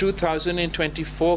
2024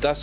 10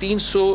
300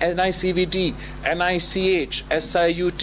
NICVD, NICH, SIUT,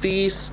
30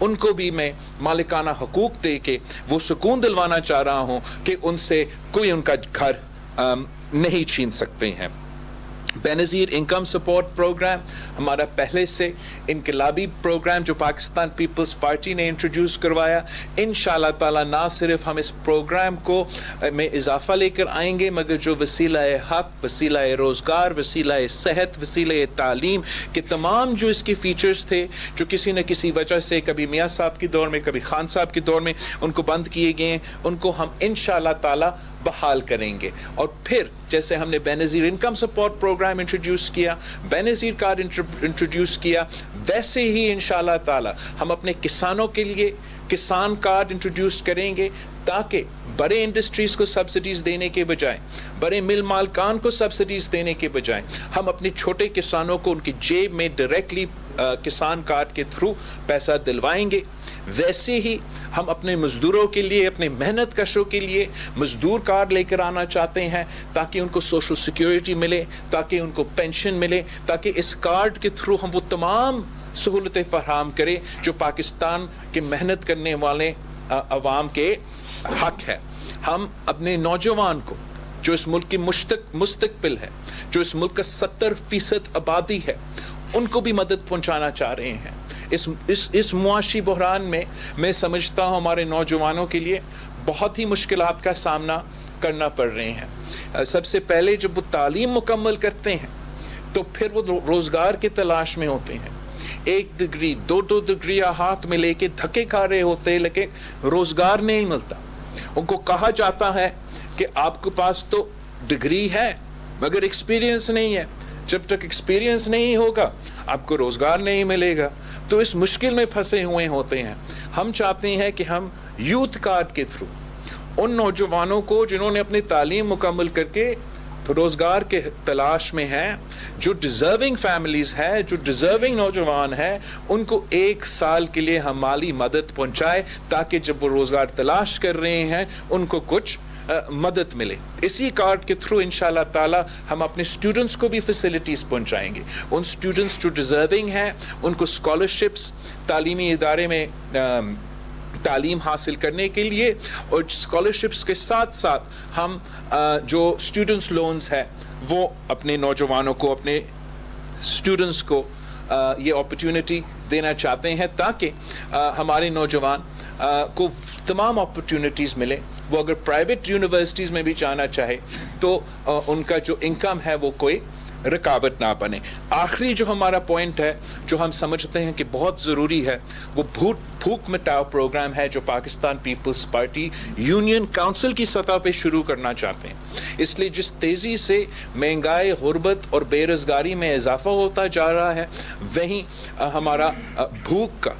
ان کو بھی میں مالکانہ حقوق دے کے وہ سکون دلوانا چاہ رہا ہوں کہ ان سے کوئی ان کا گھر نہیں چھین سکتے ہیں. بے نظیر انکم سپورٹ پروگرام ہمارا پہلے سے انقلابی پروگرام جو پاکستان پیپلز پارٹی نے انٹروڈیوس کروایا. انشاءاللہ تعالی نہ صرف ہم اس پروگرام کو میں اضافہ لے کر آئیں گے مگر جو وسیلہ حق، وسیلہ روزگار، وسیلہ صحت، وسیلہ تعلیم کے تمام جو اس کے فیچرز تھے جو کسی نہ کسی وجہ سے کبھی میاں صاحب کے دور میں کبھی خان صاحب کے دور میں ان کو بند کیے گئے ہیں ان کو ہم انشاءاللہ تعالی بحال کریں گے. اور پھر جیسے ہم نے بے نظیر انکم سپورٹ پروگرام انٹروڈیوس کیا، بے نظیر کارڈ انٹروڈیوس کیا، ویسے ہی انشاءاللہ تعالی ہم اپنے کسانوں کے لیے کسان کارڈ انٹروڈیوس کریں گے تاکہ بڑے انڈسٹریز کو سبسڈیز دینے کے بجائے، بڑے مل مالکان کو سبسڈیز دینے کے بجائے ہم اپنے چھوٹے کسانوں کو ان کی جیب میں ڈائریکٹلی کسان کارڈ کے تھرو پیسہ دلوائیں گے. ویسے ہی ہم اپنے مزدوروں کے لیے، اپنے محنت کشوں کے لیے مزدور کارڈ لے کر آنا چاہتے ہیں تاکہ ان کو سوشل سیکیورٹی ملے، تاکہ ان کو پینشن ملے، تاکہ اس کارڈ کے تھرو ہم وہ تمام سہولتیں فراہم کریں جو پاکستان کے محنت کرنے والے عوام کے حق ہے. ہم اپنے نوجوان کو جو اس ملک کی مستقبل ہے، جو اس ملک کا 70% آبادی ہے، ان کو بھی مدد پہنچانا چاہ رہے ہیں. اس معاشی بحران میں سمجھتا ہوں ہمارے نوجوانوں کے لیے بہت ہی مشکلات کا سامنا کرنا پڑ رہے ہیں. سب سے پہلے جب وہ تعلیم مکمل کرتے ہیں تو پھر وہ روزگار کی تلاش میں ہوتے ہیں. 1 ڈگری 2 ڈگریاں ہاتھ میں لے کے دھکے کھا رہے ہوتے ہیں لیکن روزگار نہیں ملتا. ان کو کہا جاتا ہے کہ آپ کے پاس تو ڈگری ہے مگر ایکسپیرینس نہیں ہے. جب تک ایکسپیرینس نہیں ہوگا آپ کو روزگار نہیں ملے گا. تو اس مشکل میں پھنسے ہوئے ہوتے ہیں. ہم چاہتے ہیں کہ ہم یوتھ کارڈ کے تھرو ان نوجوانوں کو جنہوں نے اپنی تعلیم مکمل کر کے روزگار کے تلاش میں ہیں، جو ڈیزرونگ فیملیز ہیں، جو ڈیزرونگ نوجوان ہیں، ان کو 1 سال کے لیے ہم مالی مدد پہنچائے تاکہ جب وہ روزگار تلاش کر رہے ہیں ان کو کچھ مدد ملے. اسی کارڈ کے تھرو انشاءاللہ تعالی ہم اپنے اسٹوڈنٹس کو بھی فیسلٹیز پہنچائیں گے. ان اسٹوڈنٹس جو ڈیزرونگ ہیں ان کو اسکالرشپس تعلیمی ادارے میں تعلیم حاصل کرنے کے لیے، اور اسکالرشپس کے ساتھ ساتھ ہم جو اسٹوڈنٹس لونز ہے وہ اپنے نوجوانوں کو، اپنے اسٹوڈنٹس کو یہ اپرچونٹی دینا چاہتے ہیں تاکہ ہمارے نوجوان کو تمام اپرچونٹیز ملے. وہ اگر پرائیویٹ یونیورسٹیز میں بھی جانا چاہے تو ان کا جو انکم ہے وہ کوئی رکاوٹ نہ بنے. آخری جو ہمارا پوائنٹ ہے جو ہم سمجھتے ہیں کہ بہت ضروری ہے وہ بھوک مٹاؤ پروگرام ہے جو پاکستان پیپلز پارٹی یونین کونسل کی سطح پہ شروع کرنا چاہتے ہیں. اس لیے جس تیزی سے مہنگائی، غربت اور بے روزگاری میں اضافہ ہوتا جا رہا ہے وہیں ہمارا بھوک کا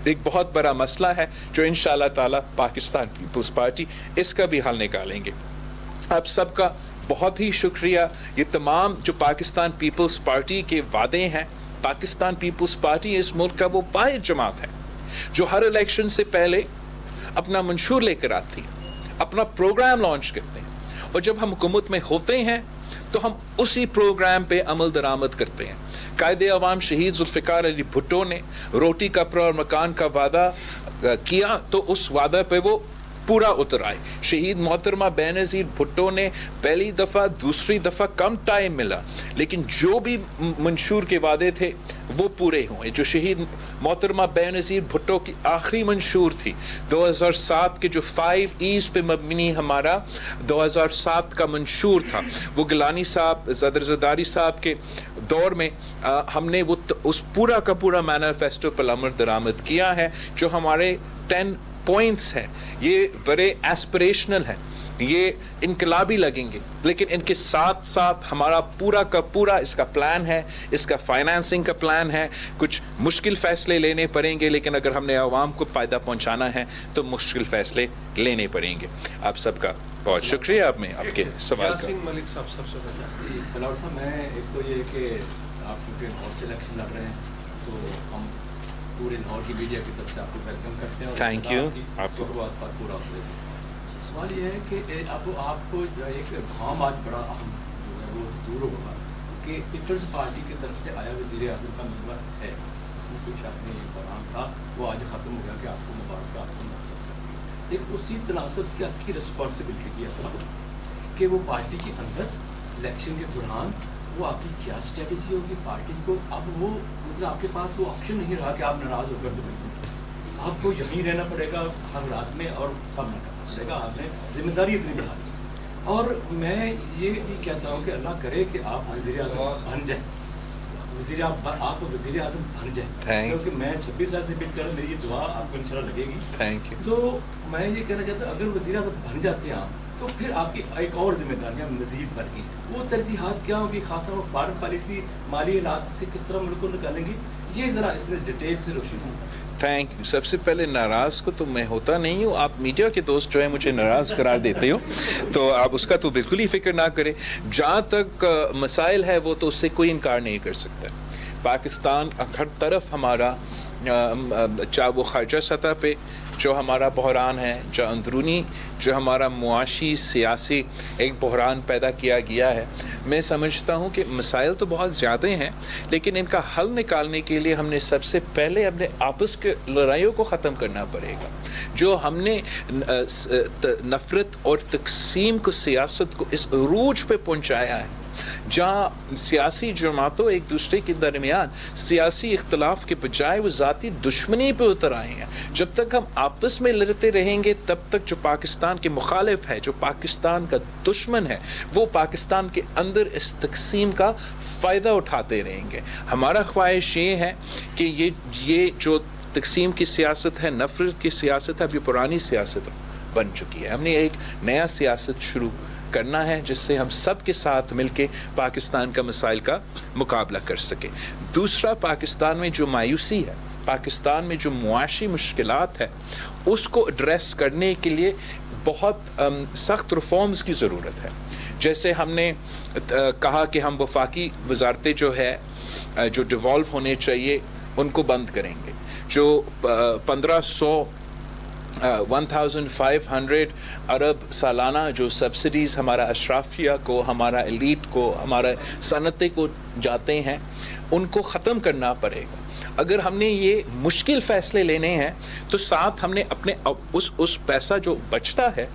ایک بہت بڑا مسئلہ ہے جو انشاءاللہ تعالی پاکستان پیپلز پارٹی اس کا بھی حل نکالیں گے. آپ سب کا بہت ہی شکریہ. یہ تمام جو پاکستان پیپلز پارٹی کے وعدے ہیں، پاکستان پیپلز پارٹی اس ملک کا وہ واحد جماعت ہے جو ہر الیکشن سے پہلے اپنا منشور لے کر آتی ہے، اپنا پروگرام لانچ کرتے ہیں، اور جب ہم حکومت میں ہوتے ہیں تو ہم اسی پروگرام پہ عمل درآمد کرتے ہیں. قائد عوام شہید ذوالفقار علی بھٹو نے روٹی کپڑا اور مکان کا وعدہ کیا تو اس وعدہ پہ وہ پورا اتر آئے. شہید محترمہ بے نظیر بھٹو نے پہلی دفعہ، دوسری دفعہ کم ٹائم ملا لیکن جو بھی منشور کے وعدے تھے وہ پورے ہوئے. جو شہید محترمہ بے نظیر بھٹو کی آخری منشور تھی 2007 کے جو 5 ایز پہ مبنی ہمارا 2007 کا منشور تھا، وہ گیلانی صاحب، صدر زرداری صاحب کے دور میں ہم نے وہ اس پورا کا پورا مینیفیسٹو پر عمل درآمد کیا ہے. جو ہمارے 10 پوائنٹس ہیں یہ بڑے ایسپریشنل ہیں، یہ انقلابی لگیں گے لیکن ان کے ساتھ ساتھ ہمارا پورا کا پورا اس کا پلان ہے، اس کا فائنانسنگ کا پلان ہے. کچھ مشکل فیصلے لینے پڑیں گے لیکن اگر ہم نے عوام کو فائدہ پہنچانا ہے تو مشکل فیصلے لینے پڑیں گے. آپ سب کا بہت شکریہ. آپ میں آپ کے سوال کا ملک صاحب سب سے پہلے بلاول صاحب، میں ایک تو یہ کہ آپ کیونکہ لاہور سے الیکشن لڑ رہے ہیں تو ہم پورے لاہور کی میڈیا کی طرف سے آپ کو ویلکم کرتے ہیں. Thank you. آپ کو بات پر پورا ہو. سوال یہ ہے کہ اب آپ کو جو ایک کام آج بڑا اہم جو ہے وہ دور ہوگا کہ پیپلز پارٹی کی طرف سے آیا وزیر اعظم کا ممبر ہے اس میں کوئی شک نہیں بحران تھا وہ آج ختم ہو گیا کہ آپ کو مبارک آپ کو مناسب کر دیا. لیکن اسی تناسب سے آپ کی رسپانسبلٹی کی اطلاع کہ وہ پارٹی کے اندر الیکشن کے دوران وہ آپ کی کیا اسٹریٹجی ہوگی پارٹی کو. اب وہ مطلب آپ کے پاس وہ آپشن نہیں رہا کہ آپ ناراض ہو کر تو بالکل آپ کو یہیں رہنا پڑے گا ہر رات میں اور سامنا کرنا پڑے گا. آپ نے ذمہ داری اتنی بڑھا دی. اور میں یہ بھی کہتا ہوں کہ اللہ کرے کہ آپ وزیر اعظم بن جائیں, آپ وزیر اعظم بن جائیں, کیونکہ میں 26 سال سے بٹ کر میری یہ دعا آپ کو انشاءاللہ لگے گی. Thank you. تو میں یہ کہنا چاہتا ہوں اگر وزیر اعظم بن جاتے ہیں آپ تو پھر آپ کی ایک اور ذمہ داریاں مزید بڑھ گئی. وہ ترجیحات کیا ہوگی, خاص طور پر فارن پالیسی مالی حالات سے کس طرح ملک کو نکالیں گی, یہ ذرا اس میں ڈیٹیل سے روشن ہو. Thank you. سب سے پہلے ناراض کو تو میں ہوتا نہیں ہوں, آپ میڈیا کے دوست جو ہیں مجھے ناراض قرار دیتے ہو, تو آپ اس کا تو بالکل ہی فکر نہ کریں. جہاں تک مسائل ہے وہ تو اس سے کوئی انکار نہیں کر سکتا. پاکستان ہر طرف ہمارا, چاہے وہ خارجہ سطح پہ جو ہمارا بحران ہے, جو اندرونی جو ہمارا معاشی سیاسی ایک بحران پیدا کیا گیا ہے, میں سمجھتا ہوں کہ مسائل تو بہت زیادہ ہیں, لیکن ان کا حل نکالنے کے لیے ہم نے سب سے پہلے اپنے آپس کے لڑائیوں کو ختم کرنا پڑے گا. جو ہم نے نفرت اور تقسیم کو, سیاست کو اس عروج پہ پہنچایا ہے, جہاں سیاسی جماعتوں ایک دوسرے کے درمیان سیاسی اختلاف کے بجائے وہ ذاتی دشمنی پہ اتر آئے ہیں. جب تک ہم آپس میں لڑتے رہیں گے تب تک جو پاکستان کے مخالف ہے, جو پاکستان کا دشمن ہے, وہ پاکستان کے اندر اس تقسیم کا فائدہ اٹھاتے رہیں گے. ہمارا خواہش یہ ہے کہ یہ جو تقسیم کی سیاست ہے, نفرت کی سیاست ہے, ابھی پرانی سیاست بن چکی ہے. ہم نے ایک نیا سیاست شروع کرنا ہے جس سے ہم سب کے ساتھ مل کے پاکستان کا مسائل کا مقابلہ کر سکیں. دوسرا, پاکستان میں جو مایوسی ہے, پاکستان میں جو معاشی مشکلات ہے, اس کو ایڈریس کرنے کے لیے بہت سخت ریفارمز کی ضرورت ہے. جیسے ہم نے کہا کہ ہم وفاقی وزارتیں جو ہے جو ڈیوالو ہونے چاہیے ان کو بند کریں گے. جو 1500 ارب سالانہ جو سبسڈیز ہمارا اشرافیہ کو, ہمارا ایلیٹ کو, ہمارا صنعتیں کو جاتے ہیں, ان کو ختم کرنا پڑے گا. اگر ہم نے یہ مشکل فیصلے لینے ہیں تو ساتھ ہم نے اپنے اس پیسہ جو بچتا ہے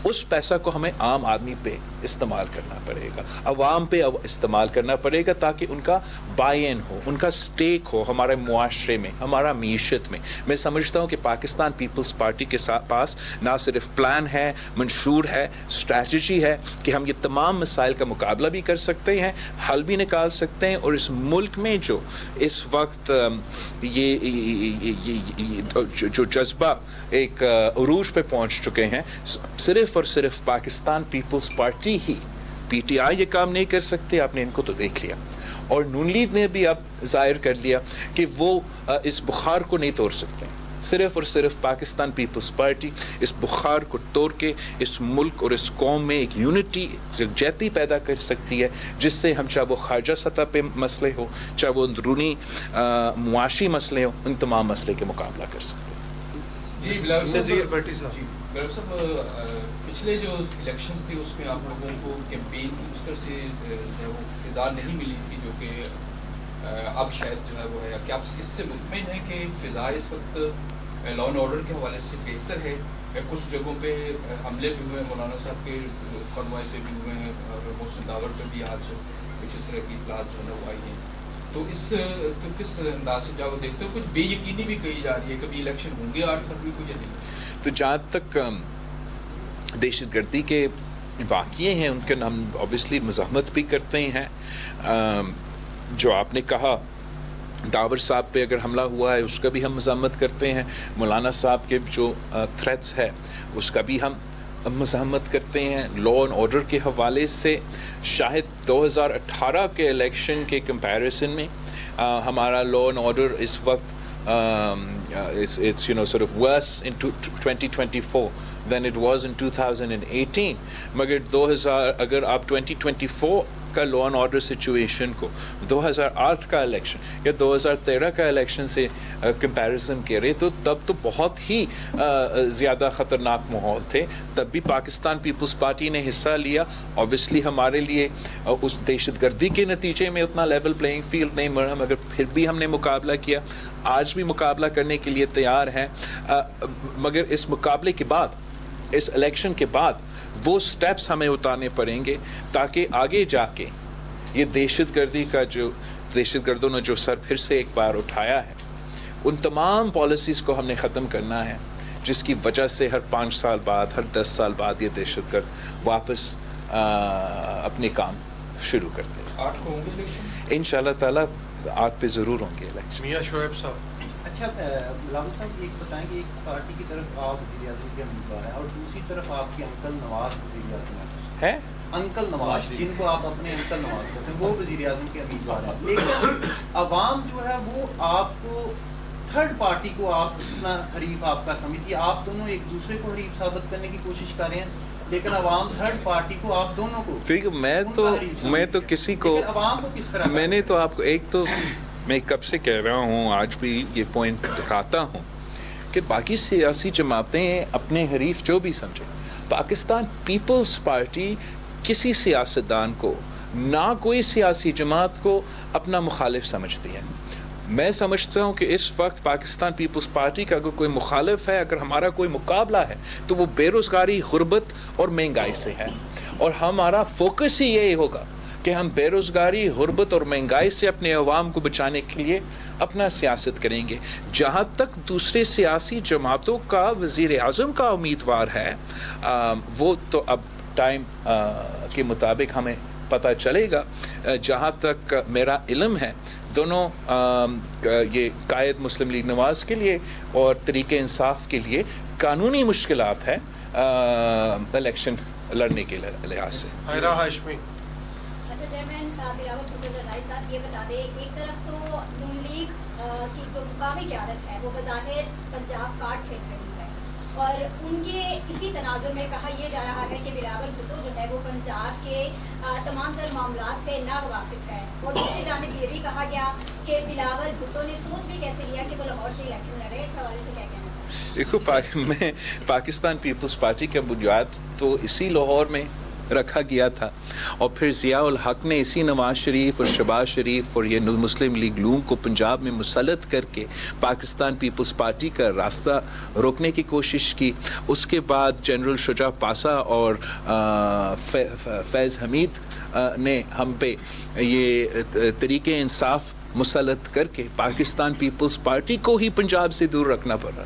اس پیسہ کو ہمیں عام آدمی پہ استعمال کرنا پڑے گا, عوام پہ استعمال کرنا پڑے گا, تاکہ ان کا بائی ان ہو, ان کا سٹیک ہو ہمارے معاشرے میں, ہمارا معیشت میں. میں سمجھتا ہوں کہ پاکستان پیپلز پارٹی کے پاس نہ صرف پلان ہے, منشور ہے, اسٹریٹجی ہے کہ ہم یہ تمام مسائل کا مقابلہ بھی کر سکتے ہیں, حل بھی نکال سکتے ہیں. اور اس ملک میں جو اس وقت جو جذبہ ایک عروج پہ پہنچ چکے ہیں, صرف اور صرف پاکستان پیپلز پارٹی ہی, پی ٹی آئی یہ کام نہیں کر سکتے. آپ نے ان کو تو دیکھ لیا, اور نون لیگ نے بھی اب ظاہر کر لیا کہ وہ اس بخار کو نہیں توڑ سکتے. صرف اور صرف پاکستان پیپلز پارٹی اس بخار کو توڑ کے اس ملک اور اس قوم میں ایک یونٹی, یکجہتی پیدا کر سکتی ہے, جس سے ہم چاہے وہ خارجہ سطح پہ مسئلے ہو, چاہے وہ اندرونی معاشی مسئلے ہوں, ان تمام مسئلے کے مقابلہ کر سکتے ہیں. پچھلے جو الیکشنز تھے اس میں آپ لوگوں کو کیمپین کی اس طرح سے وہ فضا نہیں ملی تھی جو کہ اب شاید جو ہے وہ ہے. کہ آپ اس سے مطمئن ہیں کہ فضا اس وقت لا اینڈ آرڈر کے حوالے سے بہتر ہے؟ کچھ جگہوں پہ حملے بھی ہوئے ہیں, مولانا صاحب کے کانوائے پہ بھی ہوئے ہیں, اور محسن داور پہ بھی آج کچھ اس طرح کی اطلاعات جو ہے وہ آئی ہیں. تو اس تو کس انداز سے جب دیکھتے ہو کچھ بے یقینی بھی کہی جا رہی ہے, کبھی الیکشن ہوں گے 8 فروری کو یا نہیں؟ تو جہاں تک دہشت گردی کے واقعے ہیں ان کے ہم اوبیسلی مزاحمت بھی کرتے ہیں. جو آپ نے کہا داور صاحب پہ اگر حملہ ہوا ہے اس کا بھی ہم مزاحمت کرتے ہیں. مولانا صاحب کے جو تھریٹس ہے اس کا بھی ہم مزاحمت کرتے ہیں. لا اینڈ آرڈر کے حوالے سے شاید 2018 کے الیکشن کے کمپیریزن میں ہمارا لا اینڈ آرڈر اس وقت it's sort of worse in 2024 than it was in 2018. مگر 2000 اگر آپ 2024 کا لا اینڈ آرڈر سچویشن کو 2008 کا الیکشن یا 2013 کا الیکشن سے کمپیریزن کرے تو تب تو بہت ہی زیادہ خطرناک ماحول تھے. تب بھی پاکستان پیپلز پارٹی نے حصہ لیا. اوبویسلی ہمارے لیے اس دہشت گردی کے نتیجے میں اتنا لیول پلینگ فیلڈ نہیں ملا, مگر پھر بھی ہم نے مقابلہ کیا. آج بھی مقابلہ کرنے کے لیے تیار ہیں, مگر اس مقابلے کے بعد, اس الیکشن کے بعد وہ سٹیپس ہمیں اتارنے پڑیں گے تاکہ آگے جا کے یہ دہشت گردی کا جو دہشت گردوں نے جو سر پھر سے ایک بار اٹھایا ہے, ان تمام پالیسیز کو ہم نے ختم کرنا ہے جس کی وجہ سے ہر 5 سال بعد, ہر 10 سال بعد یہ دہشت گرد واپس اپنے کام شروع کرتے ہیں. 8 کو ہوں گے الیکشن انشاءاللہ تعالیٰ 8 پہ ضرور ہوں گے الیکشن. میاں شعیب صاحب. اچھا بلاول صاحب ایک بتائیں کہ ایک پارٹی کی طرف آپ وزیر اعظم کے امیدوار ہیں اور دوسری طرف آپ کے انکل نواز وزیر اعظم ہیں. انکل نواز جن کو آپ اپنے انکل نواز کہتے ہیں وہ وزیر اعظم کے امیدوار ہیں, لیکن عوام جو ہے وہ آپ کو تھرڈ پارٹی کو آپ اپنا حریف آپ کا سمجھتی ہے. آپ دونوں ایک دوسرے کو حریف ثابت کرنے کی کوشش کر رہے ہیں لیکن عوام تھرڈ پارٹی کو آپ دونوں کو میں تو کسی کو عوام کو کس طرح میں نے تو آپ کو ایک تو میں کب سے کہہ رہا ہوں, آج بھی یہ پوائنٹ دکھاتا ہوں کہ باقی سیاسی جماعتیں اپنے حریف جو بھی سمجھیں, پاکستان پیپلز پارٹی کسی سیاستدان کو, نہ کوئی سیاسی جماعت کو اپنا مخالف سمجھتی ہے. میں سمجھتا ہوں کہ اس وقت پاکستان پیپلز پارٹی کا اگر کوئی مخالف ہے, اگر ہمارا کوئی مقابلہ ہے تو وہ بے روزگاری, غربت اور مہنگائی سے ہے, اور ہمارا فوکس ہی یہی ہوگا کہ ہم بے روزگاری, غربت اور مہنگائی سے اپنے عوام کو بچانے کے لیے اپنا سیاست کریں گے. جہاں تک دوسرے سیاسی جماعتوں کا وزیر اعظم کا امیدوار ہے, وہ تو اب ٹائم کے مطابق ہمیں پتہ چلے گا. جہاں تک میرا علم ہے دونوں یہ قائد مسلم لیگ نواز کے لیے اور تحریک انصاف کے لیے قانونی مشکلات ہیں الیکشن لڑنے کے لحاظ سے. حائرہ ہاشمی. اچھا چیئرمین بلاول بھٹو زرداری صاحب یہ بتا دیں, ایک طرف تو نون لیگ کی جو مقامی قیادت ہے وہ بظاہر پنجاب کاٹ پھینک رہی ہے اور ان کے اسی تناظر میں کہا یہ جا رہا ہے کہ بلاول بھٹو جو ہے وہ پنجاب کے تمام تر معاملات سے ناواقف ہے, اور دوسری جانب یہ بھی کہا گیا کہ بلاول بھٹو نے سوچ بھی کیسے لیا کہ وہ لاہور سے الیکشن لڑے. اس حوالے سے کیا کہنا چاہتے ہیں؟ دیکھو, میں پاکستان پیپلز پارٹی کا بنیاد تو اسی لاہور میں رکھا گیا تھا, اور پھر ضیاء الحق نے اسی نواز شریف اور شہباز شریف اور یہ مسلم لیگ نون کو پنجاب میں مسلط کر کے پاکستان پیپلز پارٹی کا راستہ روکنے کی کوشش کی. اس کے بعد جنرل شجاع پاسا اور فیض حمید نے ہم پہ یہ تحریک انصاف مسلط کر کے پاکستان پیپلز پارٹی کو ہی پنجاب سے دور رکھنا پڑا.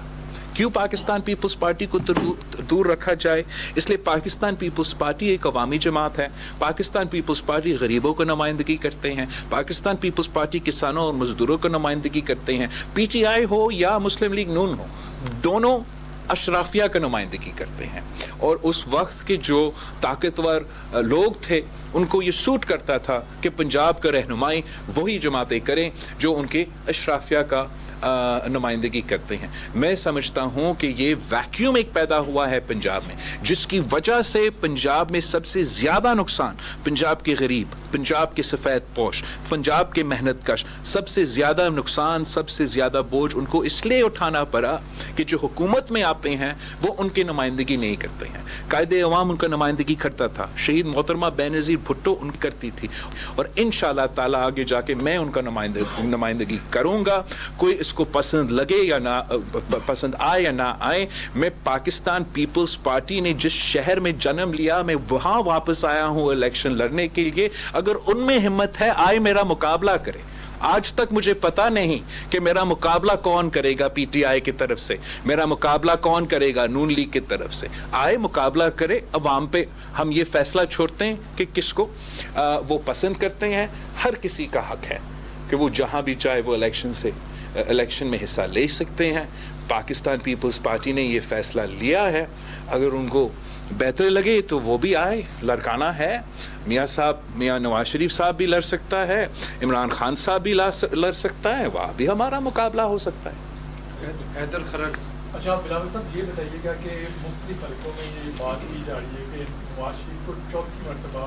کیوں پاکستان پیپلز پارٹی کو دور رکھا جائے؟ اس لیے پاکستان پیپلز پارٹی ایک عوامی جماعت ہے. پاکستان پیپلز پارٹی غریبوں کو نمائندگی کرتے ہیں. پاکستان پیپلز پارٹی کسانوں اور مزدوروں کو نمائندگی کرتے ہیں. پی ٹی آئی ہو یا مسلم لیگ نون ہو, دونوں اشرافیہ کا نمائندگی کرتے ہیں. اور اس وقت کے جو طاقتور لوگ تھے ان کو یہ سوٹ کرتا تھا کہ پنجاب کا رہنمائی وہی جماعتیں کریں جو ان کے اشرافیہ کا نمائندگی کرتے ہیں. میں سمجھتا ہوں کہ یہ ویکیوم ایک پیدا ہوا ہے پنجاب میں, جس کی وجہ سے پنجاب میں سب سے زیادہ نقصان پنجاب کے غریب, پنجاب کے سفید پوش, پنجاب کے محنت کش, سب سے زیادہ نقصان, سب سے زیادہ بوجھ ان کو اس لیے اٹھانا پڑا کہ جو حکومت میں آتے ہیں وہ ان کی نمائندگی نہیں کرتے ہیں. قائد عوام ان کا نمائندگی کرتا تھا, شہید محترمہ بینظیر بھٹو ان کرتی تھی, اور انشاءاللہ تعالی آگے جا کے میں ان کا نمائندگی کروں گا. کوئی اس کو پسند لگے یا نہ پسند آئے یا نہ آئے, میں پاکستان پیپلز پارٹی نے جس شہر میں جنم لیا میں وہاں واپس آیا ہوں الیکشن لڑنے کے لیے. اگر ان میں ہمت ہے آئے میرا مقابلہ کرے. آج تک مجھے پتا نہیں کہ میرا مقابلہ کون کرے گا پی ٹی آئی کی طرف سے, میرا مقابلہ کون کرے گا نون لیگ کی طرف سے. آئے مقابلہ کرے, عوام پہ ہم یہ فیصلہ چھوڑتے ہیں کہ کس کو وہ پسند کرتے ہیں. ہر کسی کا حق ہے کہ وہ جہاں بھی چاہے وہ الیکشن میں حصہ لے سکتے ہیں. پاکستان پیپلز پارٹی نے یہ فیصلہ لیا ہے, اگر ان کو بہتر لگے تو وہ بھی آئے, لڑکانا ہے. میاں نواز شریف صاحب بھی لڑ سکتا ہے, عمران خان صاحب بھی لڑ سکتا ہے, وہاں بھی ہمارا مقابلہ ہو سکتا ہے. حیدر کھرڑ. اچھا بلاول صاحب یہ بتائیے گا کہ مختلف حلقوں میں یہ بات کی جا رہی ہے کہ نواز شریف کو چوتھی مرتبہ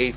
8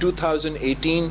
2018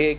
1